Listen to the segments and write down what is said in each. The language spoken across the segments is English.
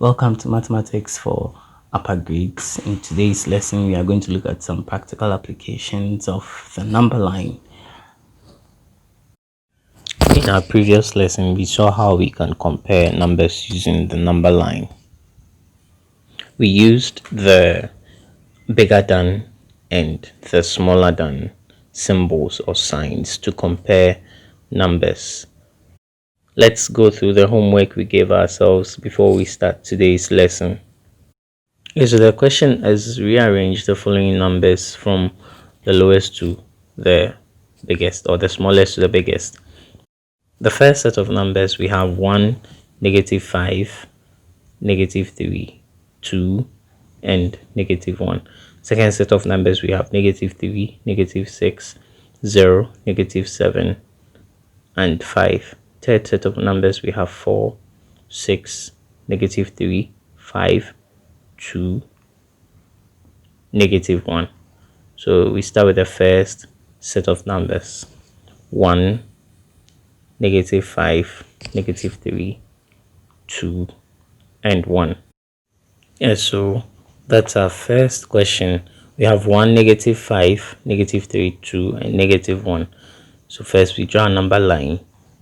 Welcome to Mathematics for Upper Grades. In today's lesson, we are going to look at some practical applications of the number line. In our previous lesson, we saw how we can compare numbers using the number line. We used the bigger than and the smaller than symbols or signs to compare numbers. Let's go through the homework we gave ourselves before we start today's lesson. Okay, so the question is rearrange the following numbers from the lowest to the biggest, or the smallest to the biggest. The first set of numbers, we have 1, -5, -3, 2, and -1. Second set of numbers, we have -3, -6, 0, -7, and 5. Third set of numbers, we have 4, 6, -3, 5, 2, -1. So we start with the first set of numbers: 1, -5, -3, 2, and 1. Yeah, so that's our first question. We have 1, -5, -3, 2, and -1. So first we draw a number line.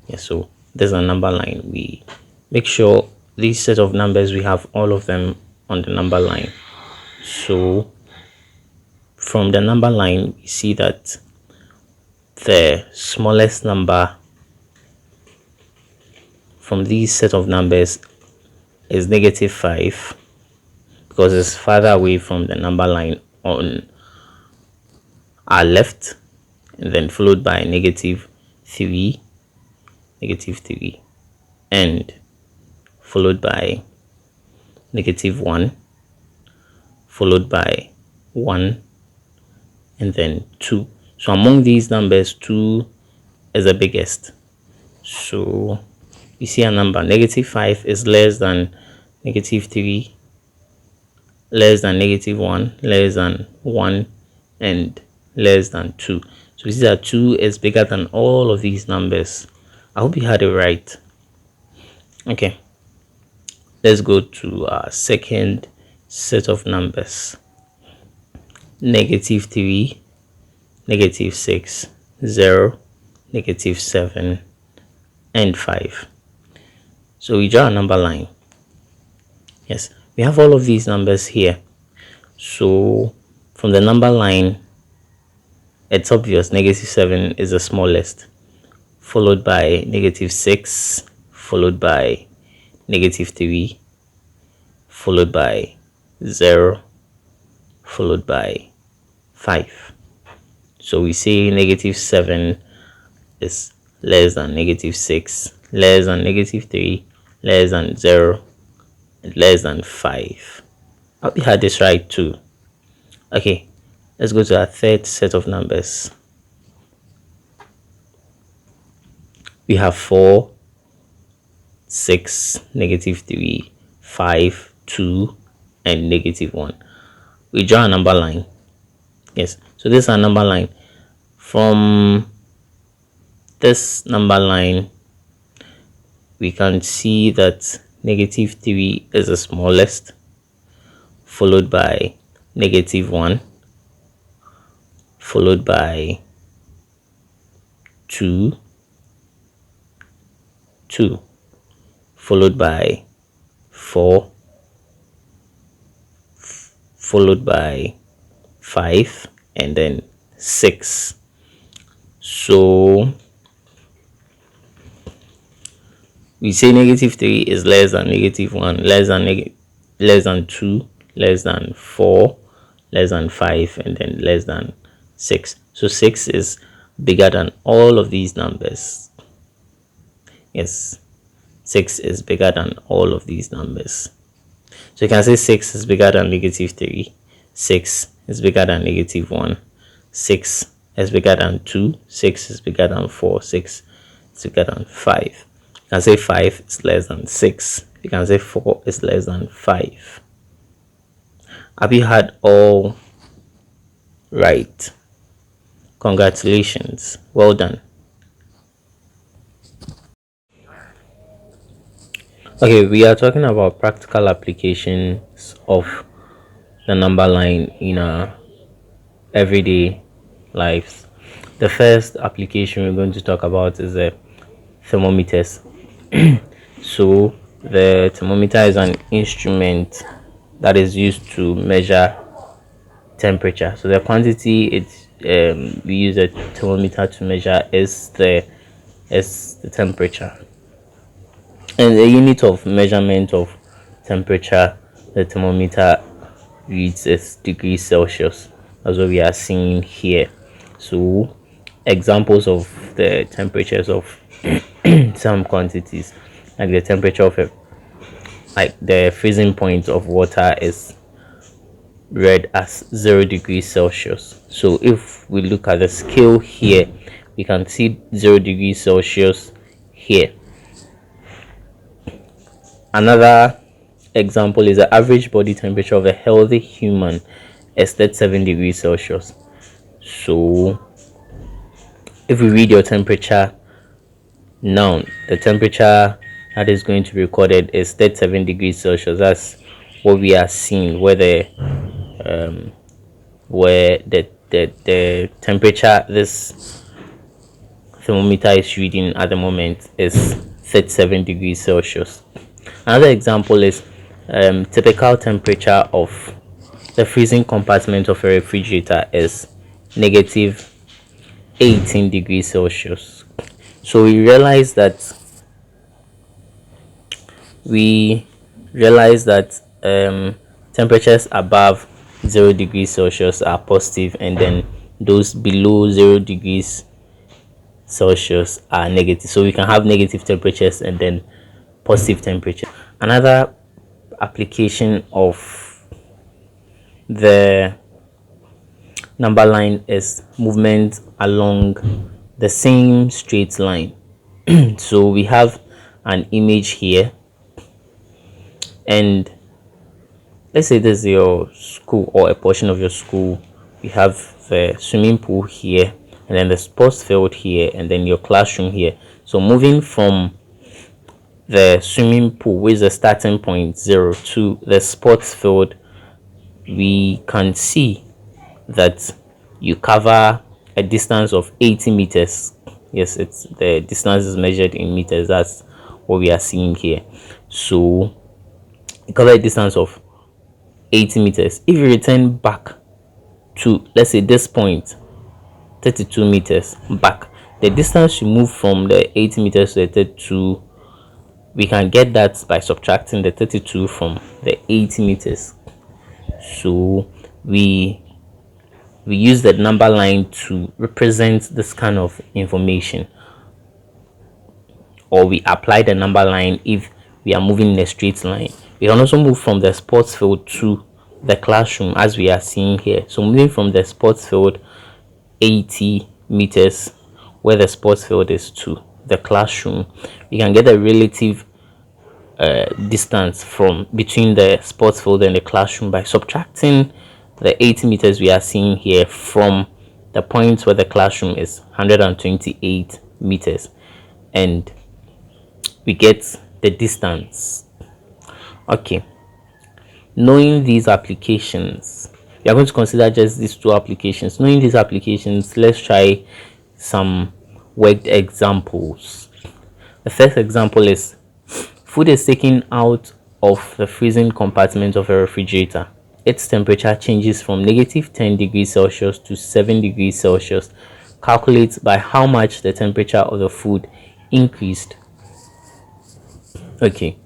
Yeah, so there's a number line. We make sure these set of numbers, we have all of them on the number line. So from the number line, we see that the smallest number from these set of numbers is -5, because it's farther away from the number line on our left, and then followed by -3, -3, and followed by -1, followed by 1, and then 2. So among these numbers, 2 is the biggest. So you see a number -5 is less than -3, less than -1, less than 1, and less than 2. So we see that 2 is bigger than all of these numbers. I hope you had it right. Okay, let's go to our second set of numbers: -3, -6, 0, -7, and 5. So we draw a number line. Yes, we have all of these numbers here. So from the number line, it's obvious -7 is the smallest, followed by -6, followed by -3, followed by 0, followed by 5. So we say -7 is less than -6, less than -3, less than 0, and less than 5. I hope you had this right too. Okay, let's go to our third set of numbers. We have 4, 6, -3, 5, 2, and -1. We draw a number line. Yes, so this is a number line. From this number line, we can see that -3 is the smallest, followed by -1, followed by 2, followed by 4, followed by 5, and then 6. So we say -3 is less than -1, less than 2, less than 4, less than 5, and then less than 6. So 6 is bigger than all of these numbers. Yes, 6 is bigger than all of these numbers. So you can say 6 is bigger than -3, 6 is bigger than -1, 6 is bigger than 2, 6 is bigger than 4, 6 is bigger than 5. You can say 5 is less than 6. You can say 4 is less than 5. Have you had all right? Congratulations. Well done. Okay, we are talking about practical applications of the number line in our everyday lives. The first application we're going to talk about is the thermometers. So the thermometer is an instrument that is used to measure temperature. So the quantity we use a thermometer to measure is the temperature, and the unit of measurement of temperature the thermometer reads is degrees Celsius. That's what we are seeing here. So examples of the temperatures of some quantities, like the temperature of like the freezing point of water is read as 0 degrees Celsius. So if we look at the scale here, we can see 0 degrees Celsius here. Another example is the average body temperature of a healthy human is 37 degrees Celsius. So if we read your temperature now, the temperature that is going to be recorded is 37 degrees Celsius. That's what we are seeing, where the temperature this thermometer is reading at the moment is 37 degrees Celsius. Another example is typical temperature of the freezing compartment of a refrigerator is negative 18 degrees Celsius. So we realize that temperatures above 0 degrees Celsius are positive, and then those below 0 degrees Celsius are negative. So we can have negative temperatures and then positive temperature. Another application of the number line is movement along the same straight line. So we have an image here, and let's say this is your school or a portion of your school. We have the swimming pool here, and then the sports field here, and then your classroom here. So moving from the swimming pool, which is the starting point 0, to the sports field, we can see that you cover a distance of 80 meters. Yes, it's the distance is measured in meters. That's what we are seeing here. So you cover a distance of 80 meters. If you return back to, let's say, this point, 32 meters back, the distance you move from the 80 meters to the 32, we can get that by subtracting the 32 from the 80 meters. So we use that number line to represent this kind of information, or we apply the number line if we are moving in a straight line. We can also move from the sports field to the classroom, as we are seeing here. So moving from the sports field 80 meters, where the sports field is, to the classroom, we can get the relative distance from between the sports field and the classroom by subtracting the 80 meters we are seeing here from the point where the classroom is 128 meters, and we get the distance. Okay, knowing these applications, we are going to consider just these two applications. Knowing these applications, let's try some worked examples. The first example is food is taken out of the freezing compartment of a refrigerator. Its temperature changes from negative 10 degrees Celsius to 7 degrees Celsius. Calculate by how much the temperature of the food increased. Okay,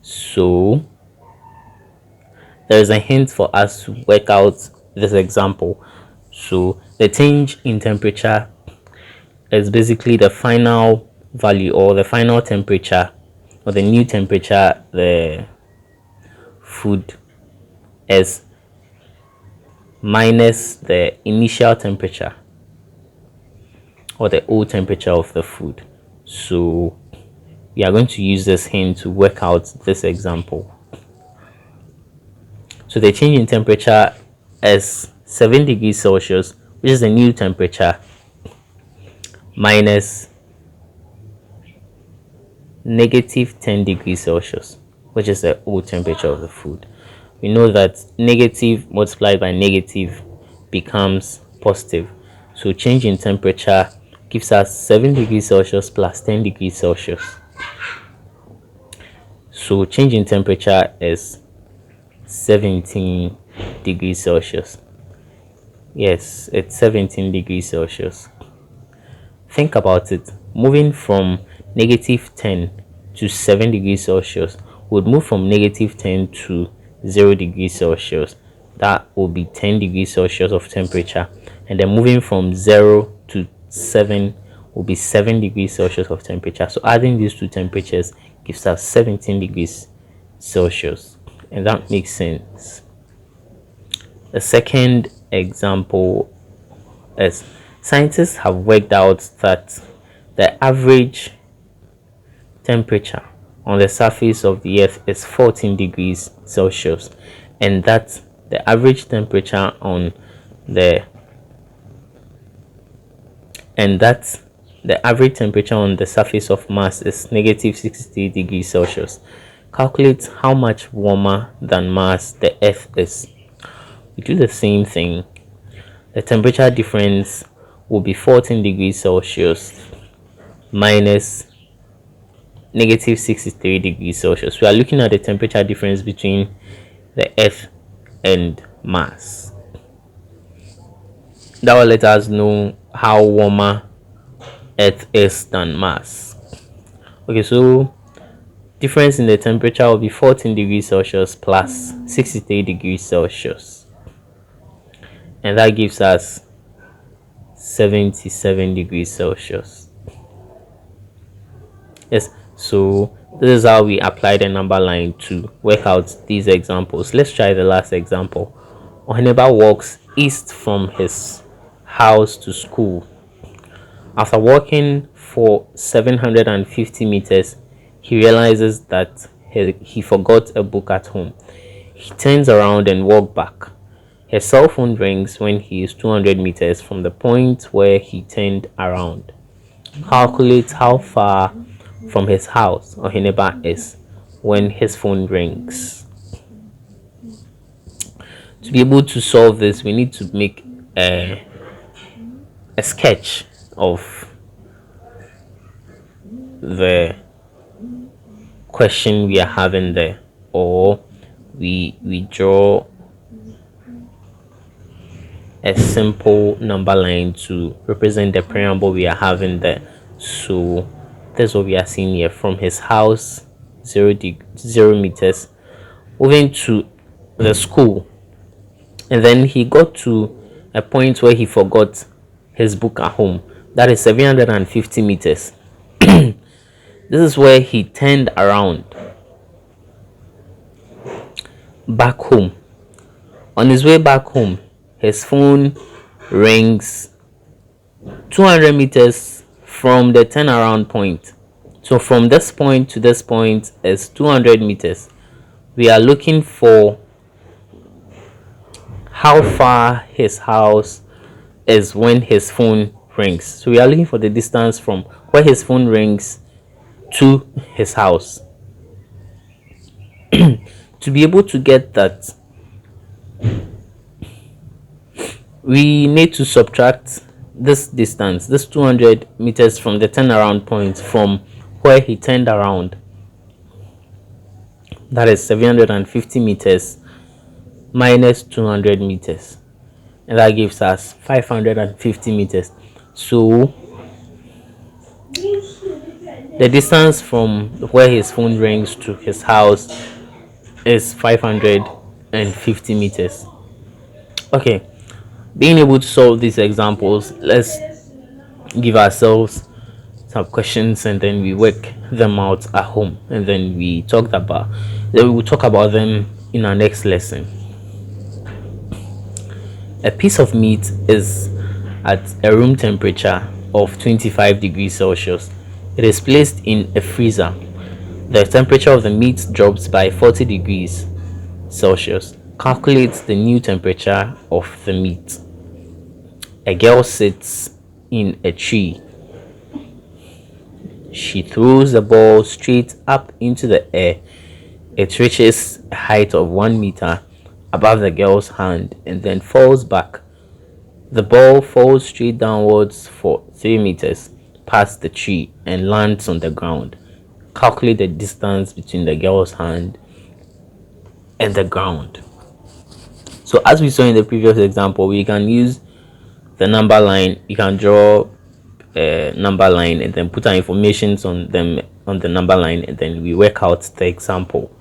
so there is a hint for us to work out this example. So the change in temperature is basically the final value, or the final temperature, or the new temperature the food is, minus the initial temperature, or the old temperature of the food. So we are going to use this hint to work out this example. So the change in temperature is 7 degrees Celsius, which is the new temperature, minus negative 10 degrees Celsius, which is the old temperature of the food. We know that negative multiplied by negative becomes positive. So change in temperature gives us 7 degrees Celsius plus 10 degrees Celsius. So change in temperature is 17 degrees Celsius. Yes, it's 17 degrees Celsius. Think about it. Moving from negative 10 to 7 degrees Celsius would move from negative 10 to 0 degrees Celsius. That will be 10 degrees Celsius of temperature. And then moving from 0 to 7 will be 7 degrees Celsius of temperature. So adding these two temperatures gives us 17 degrees Celsius. And that makes sense. The second example is scientists have worked out that the average temperature on the surface of the earth is 14 degrees Celsius, and that the average temperature on the surface of Mars is negative 60 degrees Celsius. Calculate how much warmer than Mars the earth is. We do the same thing. The temperature difference will be 14 degrees Celsius minus negative 63 degrees Celsius. We are looking at the temperature difference between the earth and Mars. That will let us know how warmer earth is than Mars. Okay, so difference in the temperature will be 14 degrees Celsius plus 63 degrees Celsius, and that gives us 77 degrees Celsius. Yes, so this is how we apply the number line to work out these examples. Let's try the last example. Oheneba walks east from his house to school. After walking for 750 meters, he realizes that he forgot a book at home. He turns around and walks back. His cell phone rings when he is 200 meters from the point where he turned around. Calculate how far from his house Oheneba is when his phone rings. To be able to solve this, we need to make a sketch of the question we are having there, or we draw a simple number line to represent the preamble we are having there. So that's what we are seeing here. From his house, 0 meters, moving to the school, and then he got to a point where he forgot his book at home. That is 750 meters. This is where he turned around back home. On his way back home, his phone rings 200 meters from the turnaround point. So from this point to this point is 200 meters. We are looking for how far his house is when his phone rings. So we are looking for the distance from where his phone rings to his house. To be able to get that, we need to subtract this distance, this 200 meters from the turnaround point from where he turned around. That is 750 meters minus 200 meters, and that gives us 550 meters. So the distance from where his phone rings to his house is 550 meters. Okay, being able to solve these examples, let's give ourselves some questions and then we work them out at home, and then we will talk about them in our next lesson. A piece of meat is at a room temperature of 25 degrees Celsius. It is placed in a freezer. The temperature of the meat drops by 40 degrees Celsius. Calculate the new temperature of the meat. A girl sits in a tree. She throws the ball straight up into the air. It reaches a height of 1 meter above the girl's hand and then falls back. The ball falls straight downwards for 3 meters past the tree and lands on the ground. Calculate the distance between the girl's hand and the ground. So as we saw in the previous example, we can use the number line. You can draw a number line and then put our information on them on the number line, and then we work out the example.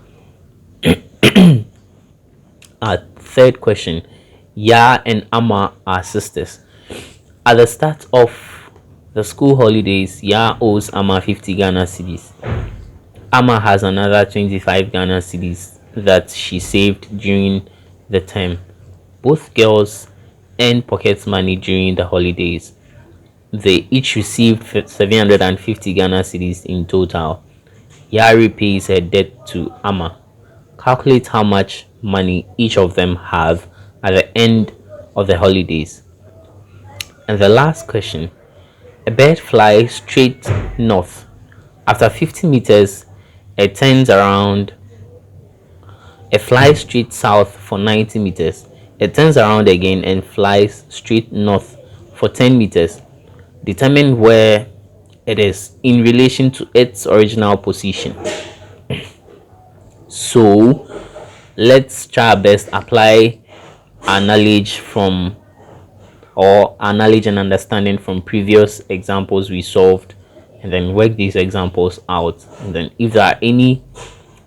Our third question: Ya and Amma are sisters. At the start of the school holidays, Ya owes Amma 50 Ghana cedis. Amma has another 25 Ghana cedis that she saved during the term. Both girls earn pocket money during the holidays. They each received 750 Ghana cedis in total. Ya repays her debt to Amma. Calculate how much money each of them have at the end of the holidays. And the last question: a bird flies straight north. After 50 meters, it turns around. It flies straight south for 90 meters. It turns around again and flies straight north for 10 meters. Determine where it is in relation to its original position. So let's try our best apply our knowledge from or our knowledge and understanding from previous examples we solved, and then work these examples out. And then if there are any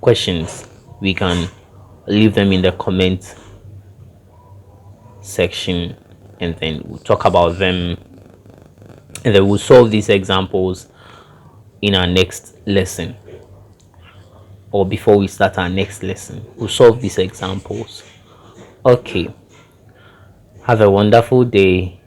questions, we can leave them in the comment section, and then we'll talk about them, and then we'll solve these examples in our next lesson, or before we start our next lesson we'll solve these examples. Okay, have a wonderful day.